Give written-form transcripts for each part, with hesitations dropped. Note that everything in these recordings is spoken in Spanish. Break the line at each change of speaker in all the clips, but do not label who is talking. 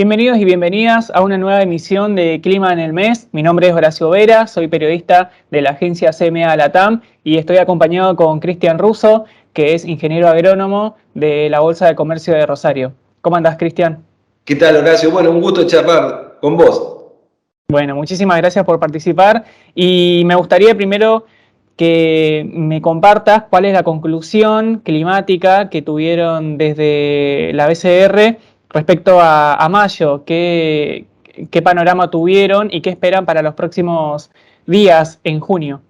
Bienvenidos y bienvenidas a una nueva emisión de Clima en el Mes. Mi nombre es Horacio Vera, soy periodista de la agencia CMA Latam y estoy acompañado con Cristian Russo, que es ingeniero agrónomo de la Bolsa de Comercio de Rosario. ¿Cómo andás, Cristian?
¿Qué tal, Horacio? Bueno, un gusto charlar con vos.
Bueno, muchísimas gracias por participar y me gustaría primero que me compartas cuál es la conclusión climática que tuvieron desde la BCR respecto a mayo, qué panorama tuvieron y qué esperan para los próximos días en junio.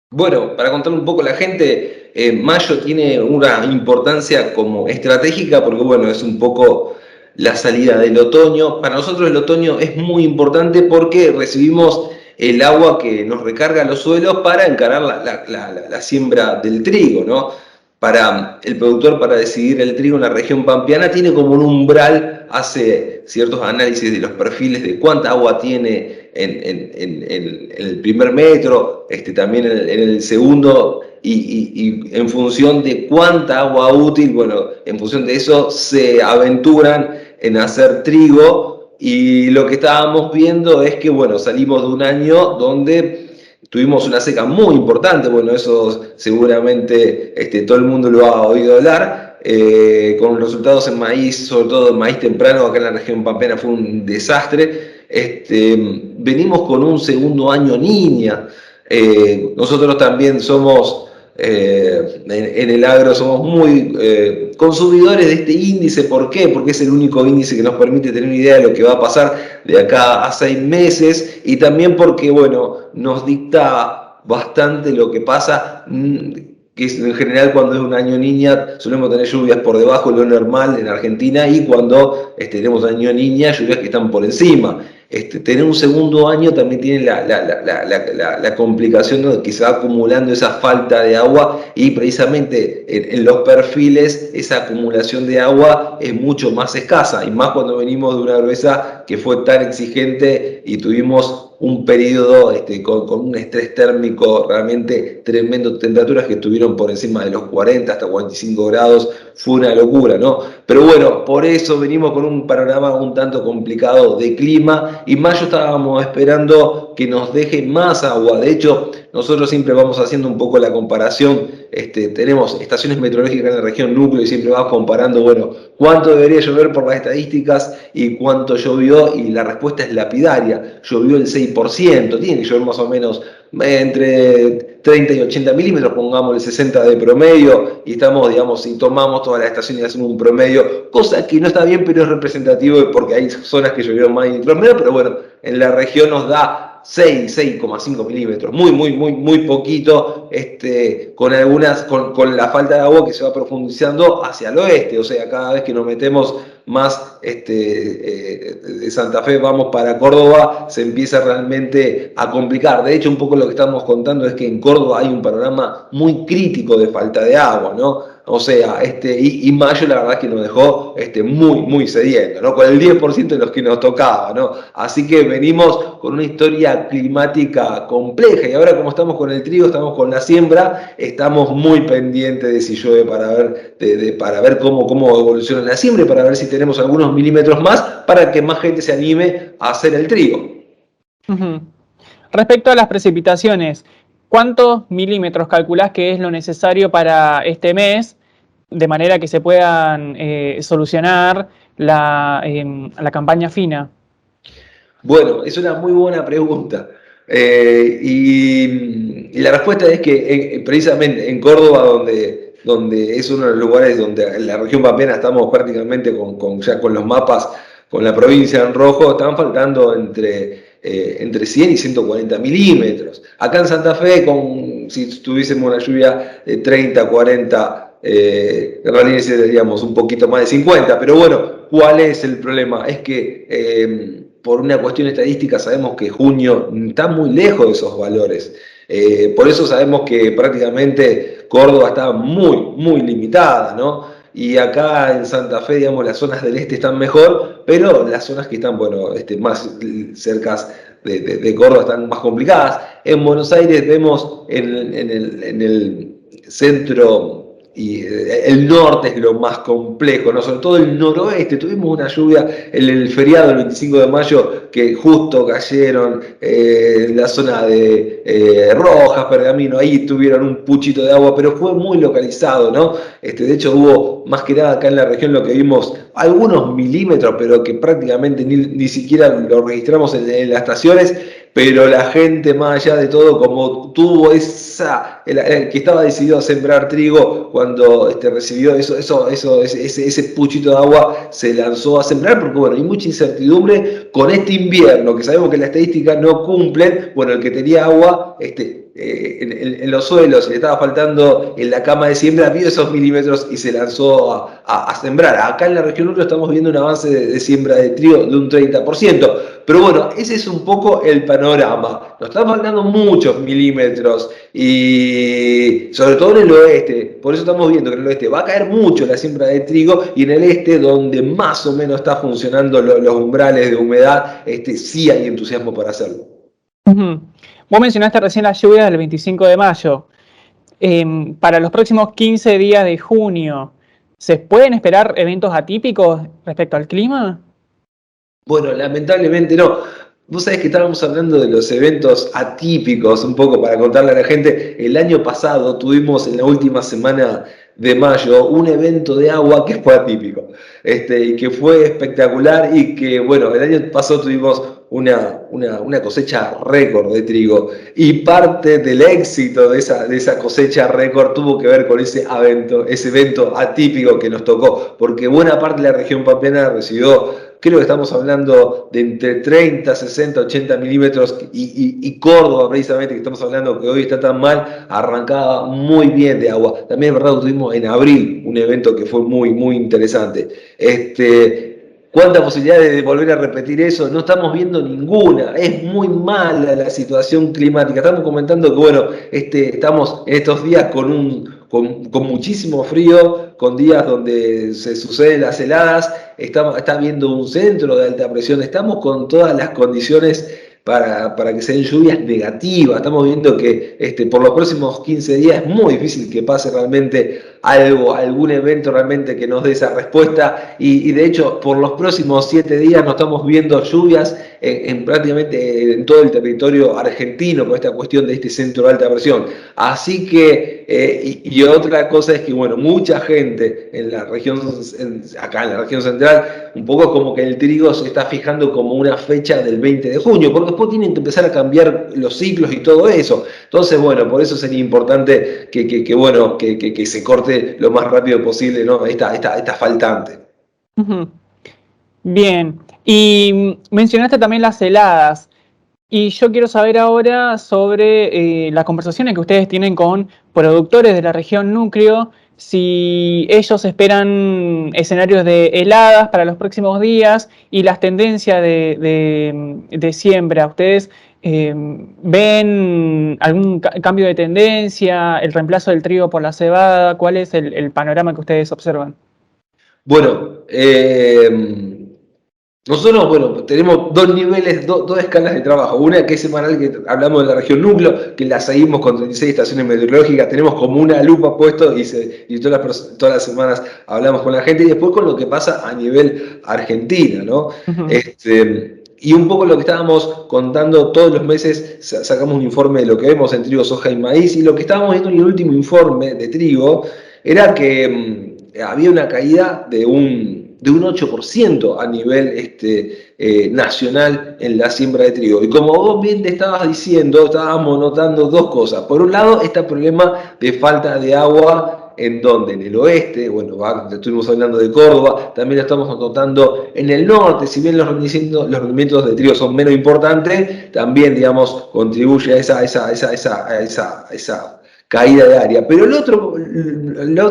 Bueno, para contarle un poco a la gente, mayo tiene una importancia como estratégica porque, bueno, es un poco la salida del otoño. Para nosotros el otoño es muy importante porque recibimos el agua que nos recarga los suelos para encarar la siembra del trigo, ¿no? Para el productor, para decidir el trigo en la región pampeana, tiene como un umbral, hace ciertos análisis de los perfiles de cuánta agua tiene en el primer metro, también en el segundo, y en función de cuánta agua útil, bueno, en función de eso se aventuran en hacer trigo. Y lo que estábamos viendo es que, bueno, salimos de un año donde tuvimos una seca muy importante. Bueno, eso seguramente todo el mundo lo ha oído hablar, con resultados en maíz, sobre todo en maíz temprano, acá en la región pampeana fue un desastre. Venimos con un segundo año niña. Nosotros también somos, en el agro, somos muy consumidores de este índice. ¿Por qué? Porque es el único índice que nos permite tener una idea de lo que va a pasar de acá a 6 meses, y también porque, bueno, nos dicta bastante lo que pasa, que en general cuando es un año niña solemos tener lluvias por debajo de lo normal en Argentina, y cuando tenemos año niña, lluvias que están por encima. Tener un segundo año también tiene la complicación de que se va acumulando esa falta de agua, y precisamente en los perfiles esa acumulación de agua es mucho más escasa, y más cuando venimos de una gruesa que fue tan exigente y tuvimos un periodo con un estrés térmico realmente tremendo, temperaturas que estuvieron por encima de los 40 hasta 45 grados, fue una locura, ¿no? Pero bueno, por eso venimos con un panorama un tanto complicado de clima, y mayo estábamos esperando que nos deje más agua. De hecho, nosotros siempre vamos haciendo un poco la comparación, tenemos estaciones meteorológicas en la región núcleo y siempre vamos comparando, bueno, cuánto debería llover por las estadísticas y cuánto llovió, y la respuesta es lapidaria. Llovió el 6%, tiene que llover más o menos entre 30 y 80 milímetros, pongamos el 60 de promedio, y estamos, digamos, si tomamos todas las estaciones y hacemos un promedio, cosa que no está bien, pero es representativo porque hay zonas que llovieron más y otras menos. Pero bueno, en la región nos da 6,5 milímetros, muy poquito, con la falta de agua que se va profundizando hacia el oeste. O sea, cada vez que nos metemos más de Santa Fe vamos para Córdoba, se empieza realmente a complicar. De hecho, un poco lo que estamos contando es que en Córdoba hay un panorama muy crítico de falta de agua, ¿no? O sea, y mayo la verdad que nos dejó muy sediento, ¿no? Con el 10% de los que nos tocaba, ¿no? Así que venimos con una historia climática compleja, y ahora, como estamos con el trigo, estamos con la siembra, estamos muy pendientes de si llueve para ver cómo evoluciona la siembra, y para ver si tenemos algunos milímetros más para que más gente se anime a hacer el trigo.
Respecto a las precipitaciones, ¿cuántos milímetros calculás que es lo necesario para este mes, de manera que se puedan solucionar la campaña fina?
Bueno, es una muy buena pregunta. Y la respuesta es que precisamente en Córdoba, donde es uno de los lugares donde en la región pampeana estamos prácticamente ya con los mapas, con la provincia en rojo, están faltando entre 100 y 140 milímetros. Acá en Santa Fe, si tuviésemos una lluvia de 30, 40, en realidad seríamos un poquito más de 50. Pero bueno, ¿cuál es el problema? Es que por una cuestión estadística sabemos que junio está muy lejos de esos valores. Por eso sabemos que prácticamente Córdoba está muy limitada, ¿no? Y acá en Santa Fe, digamos, las zonas del este están mejor, pero las zonas que están, bueno, más cercas de Córdoba están más complicadas. En Buenos Aires vemos en el centro el norte es lo más complejo, ¿no? Sobre todo el noroeste. Tuvimos una lluvia en el feriado del 25 de mayo que justo cayeron en la zona de Rojas, Pergamino, ahí tuvieron un puchito de agua, pero fue muy localizado, ¿no? De hecho hubo más que nada acá en la región lo que vimos algunos milímetros, pero que prácticamente ni siquiera lo registramos en las estaciones. Pero la gente, más allá de todo, como tuvo el que estaba decidido a sembrar trigo, cuando recibió ese puchito de agua, se lanzó a sembrar, porque bueno, hay mucha incertidumbre con este invierno, que sabemos que las estadísticas no cumplen. Bueno, el que tenía agua, en los suelos, le estaba faltando en la cama de siembra, vio esos milímetros y se lanzó a sembrar. Acá en la región norte estamos viendo un avance de siembra de trigo de un 30%. Pero bueno, ese es un poco el panorama. Nos estamos hablando muchos milímetros y sobre todo en el oeste. Por eso estamos viendo que en el oeste va a caer mucho la siembra de trigo y en el este, donde más o menos está funcionando los umbrales de humedad, sí hay entusiasmo para hacerlo.
Vos mencionaste recién las lluvias del 25 de mayo. Para los próximos 15 días de junio, ¿se pueden esperar eventos atípicos respecto al clima?
Bueno, lamentablemente no. Vos sabés que estábamos hablando de los eventos atípicos, un poco para contarle a la gente. El año pasado tuvimos en la última semana de mayo un evento de agua que fue atípico, y que fue espectacular y que, bueno, el año pasado tuvimos una cosecha récord de trigo y parte del éxito de esa cosecha récord tuvo que ver con ese evento atípico que nos tocó, porque buena parte de la región pampeana recibió, creo que estamos hablando de entre 30, 60, 80 milímetros y Córdoba precisamente, que estamos hablando que hoy está tan mal, arrancaba muy bien de agua. También es verdad que tuvimos en abril un evento que fue muy, muy interesante. ¿Cuántas posibilidades de volver a repetir eso? No estamos viendo ninguna. Es muy mala la situación climática. Estamos comentando que, bueno, estamos en estos días con muchísimo frío, con días donde se suceden las heladas. Está viendo un centro de alta presión. Estamos con todas las condiciones para que se den lluvias negativas. Estamos viendo que por los próximos 15 días es muy difícil que pase realmente algún evento realmente que nos dé esa respuesta. Y de hecho, por los próximos 7 días no estamos viendo lluvias prácticamente en todo el territorio argentino por esta cuestión de este centro de alta presión. Así que, y otra cosa es que, bueno, mucha gente en la región, acá en la región central, un poco como que el trigo se está fijando como una fecha del 20 de junio, porque después tienen que empezar a cambiar los ciclos y todo eso. Entonces, bueno, por eso sería importante que se corte lo más rápido posible, ¿no? esta faltante.
Bien, y mencionaste también las heladas. Y yo quiero saber ahora sobre las conversaciones que ustedes tienen con productores de la región núcleo, si ellos esperan escenarios de heladas para los próximos días y las tendencias de siembra. ¿Ustedes ven algún cambio de tendencia, el reemplazo del trigo por la cebada? ¿Cuál es el panorama que ustedes observan?
Bueno, nosotros, bueno, tenemos dos niveles, dos escalas de trabajo. Una que es semanal, que hablamos de la región núcleo, que la seguimos con 36 estaciones meteorológicas, tenemos como una lupa puesto y todas las semanas hablamos con la gente, y después con lo que pasa a nivel Argentina, ¿no? Y un poco lo que estábamos contando todos los meses, sacamos un informe de lo que vemos en trigo, soja y maíz, y lo que estábamos viendo en el último informe de trigo era que había una caída de un 8% a nivel nacional en la siembra de trigo. Y como vos bien te estabas diciendo, estábamos notando dos cosas. Por un lado, este problema de falta de agua. ¿En dónde? En el oeste, bueno, estuvimos hablando de Córdoba, también lo estamos notando en el norte, si bien los rendimientos de trigo son menos importantes, también, digamos, contribuye a esa caída de área. Pero la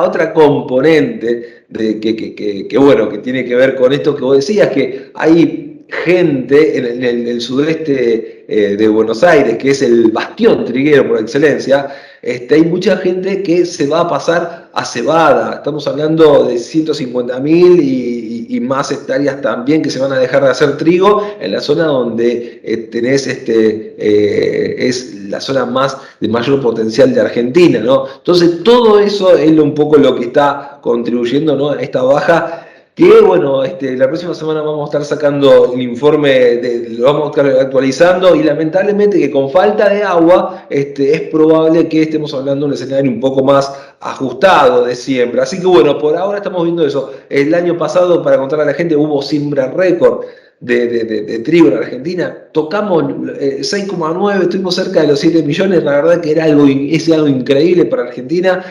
otra componente que tiene que ver con esto que vos decías, que hay gente en el sudeste de Buenos Aires, que es el bastión triguero por excelencia, hay mucha gente que se va a pasar a cebada. Estamos hablando de 150.000 y más hectáreas también que se van a dejar de hacer trigo en la zona donde tenés es la zona más de mayor potencial de Argentina, ¿no? Entonces todo eso es un poco lo que está contribuyendo, ¿no?, a esta baja. Que bueno, la próxima semana vamos a estar sacando el informe, lo vamos a estar actualizando, y lamentablemente que con falta de agua es probable que estemos hablando de un escenario un poco más ajustado de siembra. Así que bueno, por ahora estamos viendo eso. El año pasado, para contar a la gente, hubo siembra récord de trigo en Argentina. Tocamos 6,9, estuvimos cerca de los 7 millones, la verdad que es algo increíble para Argentina.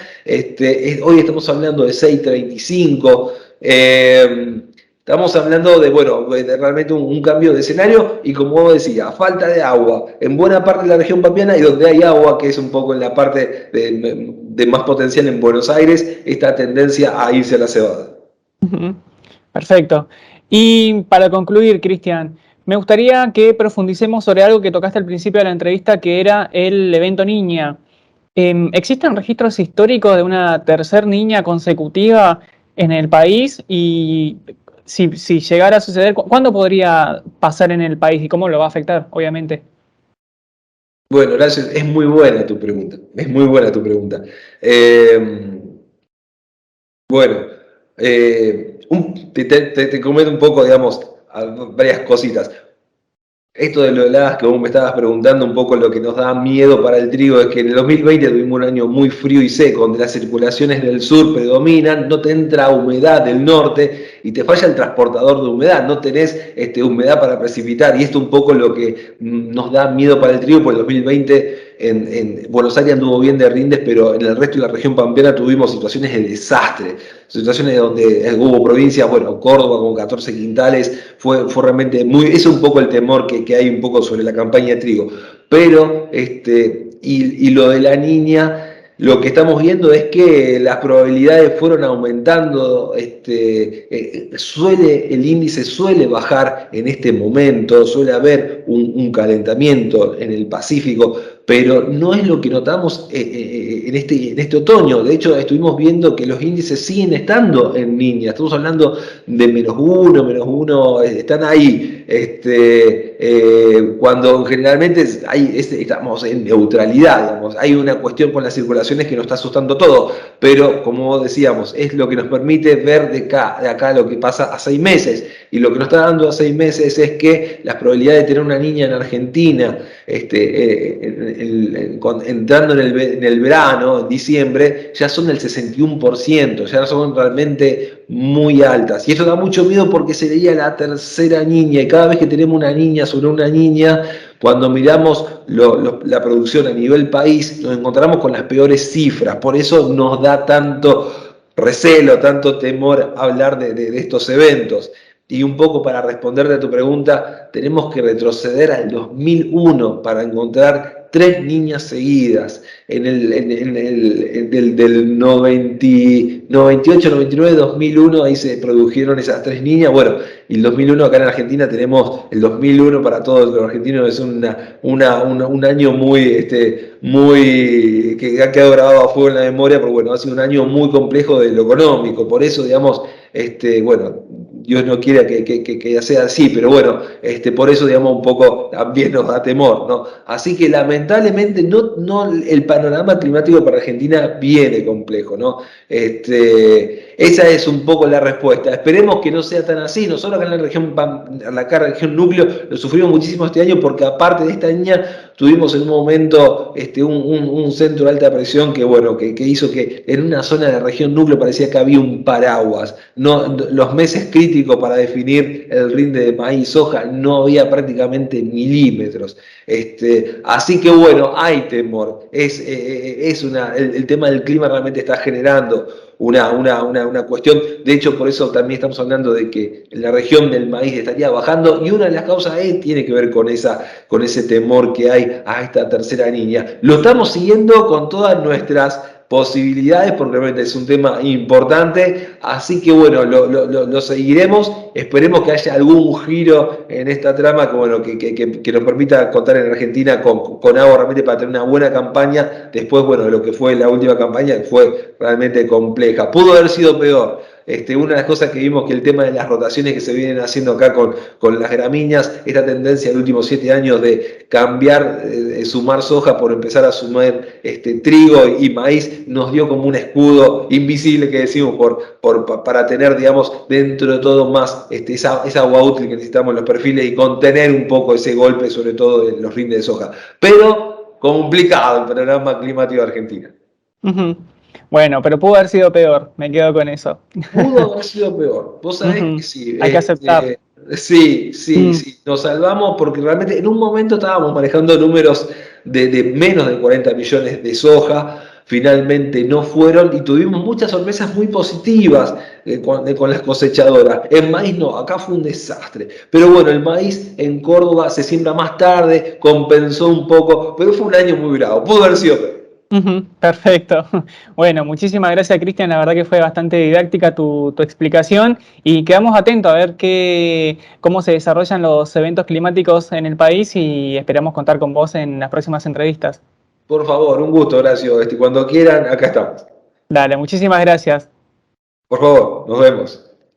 Hoy estamos hablando de 6,35. Estamos hablando de, bueno, de realmente un cambio de escenario, y como vos decías, falta de agua en buena parte de la región pampeana, y donde hay agua, que es un poco en la parte de más potencial en Buenos Aires, esta tendencia a irse a la cebada.
Perfecto. Y para concluir, Cristian, me gustaría que profundicemos sobre algo que tocaste al principio de la entrevista, que era el evento Niña. ¿Existen registros históricos de una tercer niña consecutiva en el país? Y si llegara a suceder, ¿cuándo podría pasar en el país y cómo lo va a afectar, obviamente?
Bueno, gracias. Es muy buena tu pregunta. Es muy buena tu pregunta. Bueno, te comento un poco, digamos, varias cositas. Esto de lo heladas que vos me estabas preguntando, un poco lo que nos da miedo para el trigo es que en el 2020 tuvimos un año muy frío y seco, donde las circulaciones del sur predominan, no te entra humedad del norte y te falla el transportador de humedad, no tenés humedad para precipitar, y esto es un poco lo que nos da miedo para el trigo, porque el 2020 en Buenos Aires anduvo bien de rindes, pero en el resto de la región pampeana tuvimos situaciones de desastre, situaciones donde hubo provincias, bueno, Córdoba con 14 quintales, fue realmente ese es un poco el temor que hay un poco sobre la campaña de trigo. Pero, y lo de la niña, lo que estamos viendo es que las probabilidades fueron aumentando, el índice suele bajar en este momento, suele haber un calentamiento en el Pacífico, pero no es lo que notamos en este otoño. De hecho, estuvimos viendo que los índices siguen estando en niñas. Estamos hablando de -1, están ahí. Cuando generalmente estamos en neutralidad, digamos. Hay una cuestión con las circulaciones que nos está asustando todo, pero como decíamos, es lo que nos permite ver de acá lo que pasa a 6 meses. Y lo que nos está dando a 6 meses es que las probabilidades de tener una niña en Argentina, entrando en el verano, en diciembre, ya son del 61%, ya son realmente muy altas. Y esto da mucho miedo porque sería la tercera niña, y cada vez que tenemos una niña sobre una niña, cuando miramos la producción a nivel país, nos encontramos con las peores cifras. Por eso nos da tanto recelo, tanto temor hablar de estos eventos. Y un poco para responderte a tu pregunta, tenemos que retroceder al 2001 para encontrar 3 niñas seguidas. Del 98, 99, 2001, ahí se produjeron esas 3 niñas. Bueno, y el 2001 acá en Argentina tenemos, el 2001 para todos los argentinos es un año muy, que ha quedado grabado a fuego en la memoria, pero bueno, ha sido un año muy complejo de lo económico. Por eso, digamos, bueno, Dios no quiera que sea así, pero bueno, por eso, digamos, un poco también nos da temor, ¿no? Así que lamentablemente el panorama climático para Argentina viene complejo, ¿no? Esa es un poco la respuesta. Esperemos que no sea tan así. Nosotros acá en la región núcleo lo sufrimos muchísimo este año, porque aparte de esta niña tuvimos en un momento un centro de alta presión que, bueno, que hizo que en una zona de la región núcleo parecía que había un paraguas. Los meses críticos para definir el rinde de maíz y soja no había prácticamente milímetros. Así que bueno, hay temor. El tema del clima realmente está generando una cuestión. De hecho, por eso también estamos hablando de que la región del maíz estaría bajando, y una de las causas tiene que ver con ese temor que hay a esta tercera niña. Lo estamos siguiendo con todas nuestras posibilidades, porque realmente es un tema importante. Así que bueno, lo seguiremos. Esperemos que haya algún giro en esta trama que, bueno, que nos permita contar en Argentina con agua realmente para tener una buena campaña. Después, bueno, de lo que fue la última campaña, que fue realmente compleja. Pudo haber sido peor. Una de las cosas que vimos que el tema de las rotaciones que se vienen haciendo acá con las gramíneas, esta tendencia de los últimos 7 años de cambiar, sumar soja por empezar a sumar trigo y maíz, nos dio como un escudo invisible que decimos para tener, digamos, dentro de todo más esa agua útil que necesitamos en los perfiles y contener un poco ese golpe, sobre todo en los rindes de soja. Pero complicado el panorama climático de Argentina.
Ujú. Bueno, pero pudo haber sido peor, me quedo con eso.
Pudo haber sido peor. Vos sabés que
Ujú.
sí.
Hay que aceptar.
Sí, sí,
Mm.
sí. Nos salvamos porque realmente en un momento estábamos manejando números de menos de 40 millones de soja. Finalmente no fueron y tuvimos muchas sorpresas muy positivas con las cosechadoras. En maíz no, acá fue un desastre. Pero bueno, el maíz en Córdoba se siembra más tarde, compensó un poco, pero fue un año muy bravo. Pudo haber sido peor.
Ujú, perfecto. Bueno, muchísimas gracias, Cristian. La verdad que fue bastante didáctica tu explicación y quedamos atentos a ver cómo se desarrollan los eventos climáticos en el país y esperamos contar con vos en las próximas entrevistas.
Por favor, un gusto, Horacio. Cuando quieran, acá estamos.
Dale, muchísimas gracias.
Por favor, nos vemos.